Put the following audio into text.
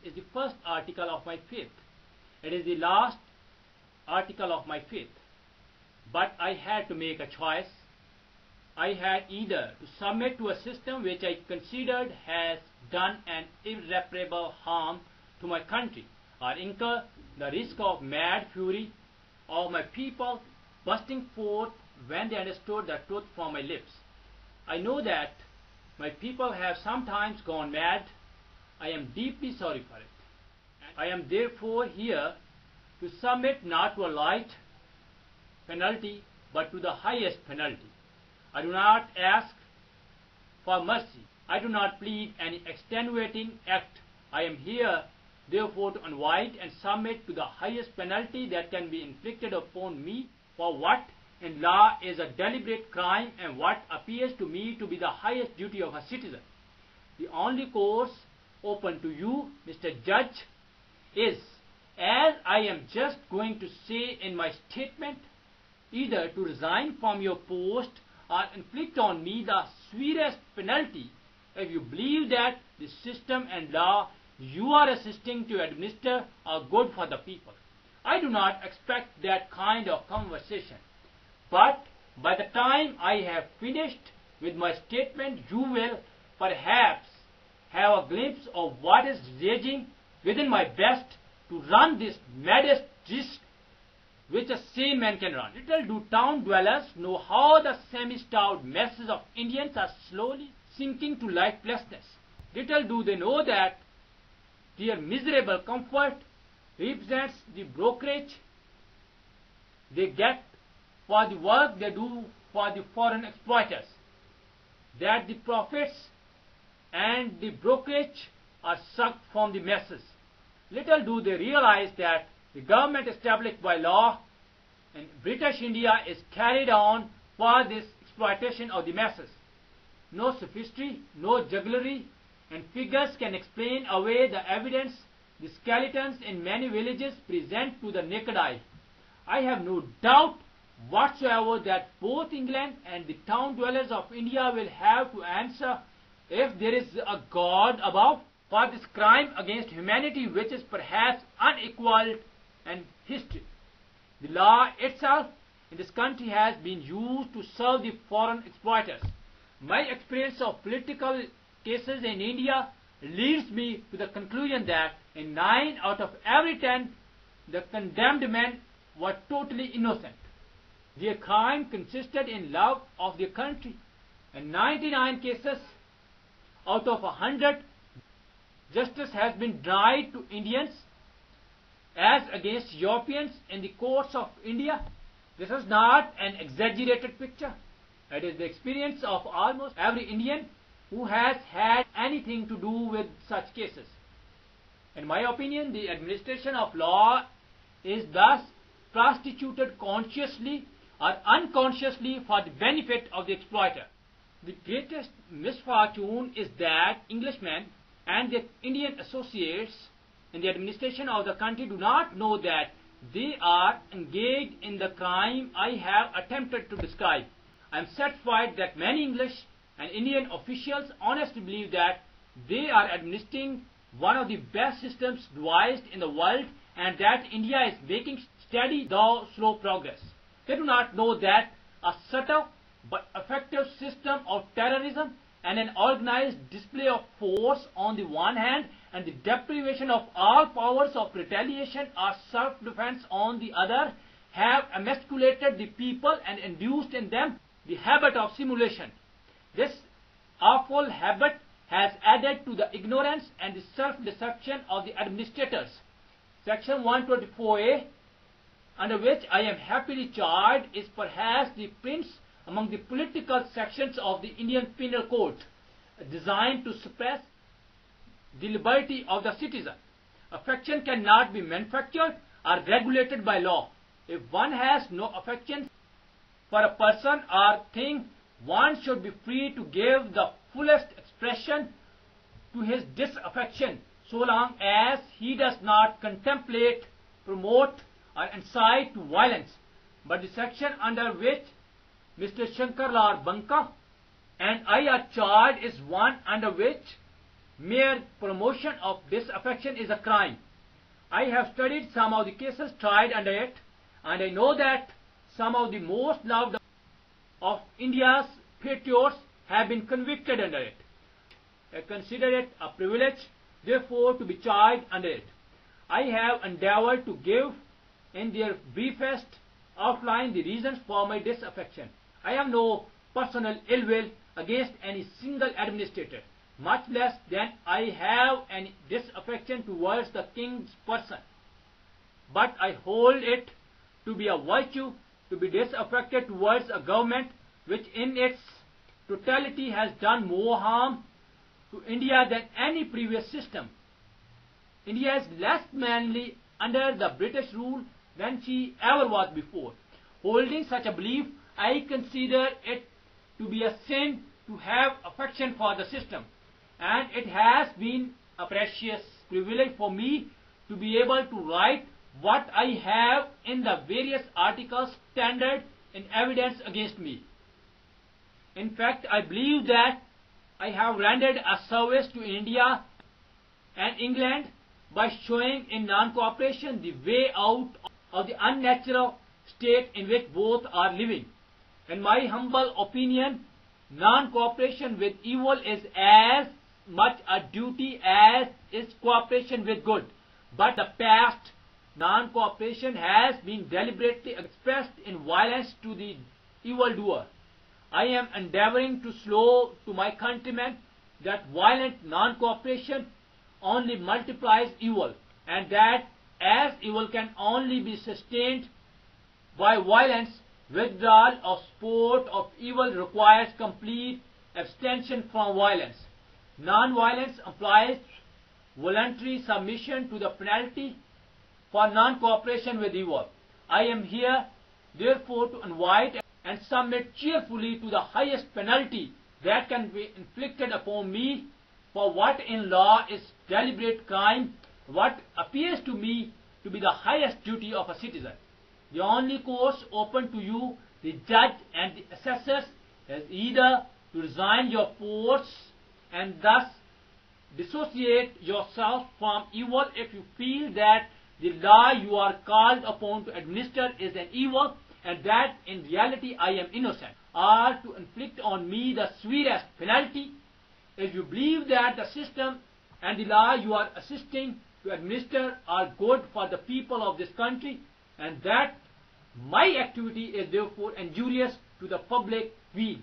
is the first article of my faith. It is the last article of my faith. But I had to make a choice. I had either to submit to a system which I considered has done an irreparable harm to my country, or incur the risk of mad fury of my people bursting forth when they understood the truth from my lips. I know that my people have sometimes gone mad. I am deeply sorry for it. I am therefore here to submit not to a light penalty, but to the highest penalty. I do not ask for mercy. I do not plead any extenuating act. I am here, therefore, to invite and submit to the highest penalty that can be inflicted upon me for what in law is a deliberate crime and what appears to me to be the highest duty of a citizen. The only course open to you, Mr. Judge, is, as I am just going to say in my statement, either to resign from your post or inflict on me the severest penalty if you believe that the system and law you are assisting to administer are good for the people. I do not expect that kind of conversation, but by the time I have finished with my statement, you will perhaps have a glimpse of what is raging within my breast to run this maddest risk which a sane man can run. Little do town dwellers know how the semi-starved masses of Indians are slowly sinking to lifelessness. Little do they know that their miserable comfort represents the brokerage they get for the work they do for the foreign exploiters, that the profits and the brokerage are sucked from the masses. Little do they realize that the government established by law in British India is carried on for this exploitation of the masses. No sophistry, no jugglery, and figures can explain away the evidence the skeletons in many villages present to the naked eye. I have no doubt whatsoever that both England and the town dwellers of India will have to answer, if there is a God above, for this crime against humanity which is perhaps unequaled in history. The law itself in this country has been used to serve the foreign exploiters. My experience of political cases in India leads me to the conclusion that in 9 out of every 10, the condemned men were totally innocent. Their crime consisted in love of their country. In 99 cases out of 100, justice has been denied to Indians as against Europeans in the courts of India. This is not an exaggerated picture. It is the experience of almost every Indian who has had anything to do with such cases. In my opinion, the administration of law is thus prostituted consciously or unconsciously for the benefit of the exploiter. The greatest misfortune is that Englishmen and their Indian associates in the administration of the country do not know that they are engaged in the crime I have attempted to describe. I am satisfied that many English and Indian officials honestly believe that they are administering one of the best systems devised in the world and that India is making steady though slow progress. They do not know that a subtle but effective system of terrorism and an organized display of force on the one hand and the deprivation of all powers of retaliation or self-defense on the other have emasculated the people and induced in them the habit of simulation. This awful habit has added to the ignorance and the self-deception of the administrators. Section 124A, under which I am happily charged, is perhaps the prince among the political sections of the Indian Penal Code, designed to suppress the liberty of the citizen. Affection cannot be manufactured or regulated by law. If one has no affection for a person or thing, one should be free to give the fullest expression to his disaffection, so long as he does not contemplate, promote, or incite to violence. But the section under which Mr. Shankarlal Banka and I are charged is one under which mere promotion of disaffection is a crime. I have studied some of the cases tried under it, and I know that some of the most loved of India's patriots have been convicted under it. I consider it a privilege, therefore, to be charged under it. I have endeavored to give in their briefest outline the reasons for my disaffection. I have no personal ill will against any single administrator, much less than I have any disaffection towards the king's person. But I hold it to be a virtue to be disaffected towards a government which in its totality has done more harm to India than any previous system. India is less manly under the British rule than she ever was before. Holding such a belief, I consider it to be a sin to have affection for the system, and it has been a precious privilege for me to be able to write what I have in the various articles tendered in evidence against me. In fact, I believe that I have rendered a service to India and England by showing in non-cooperation the way out of the unnatural state in which both are living. In my humble opinion, non-cooperation with evil is as much a duty as is cooperation with good. But the past non-cooperation has been deliberately expressed in violence to the evildoer. I am endeavoring to show to my countrymen that violent non-cooperation only multiplies evil, and that as evil can only be sustained by violence, withdrawal of support of evil requires complete abstention from violence. Non-violence implies voluntary submission to the penalty for non-cooperation with evil. I am here, therefore, to invite and submit cheerfully to the highest penalty that can be inflicted upon me for what in law is deliberate crime, what appears to me to be the highest duty of a citizen. The only course open to you, the judge and the assessors, is either to resign your posts and thus dissociate yourself from evil if you feel that the law you are called upon to administer is an evil and that in reality I am innocent, or to inflict on me the severest penalty if you believe that the system and the law you are assisting to administer are good for the people of this country, and that my activity is therefore injurious to the public weal.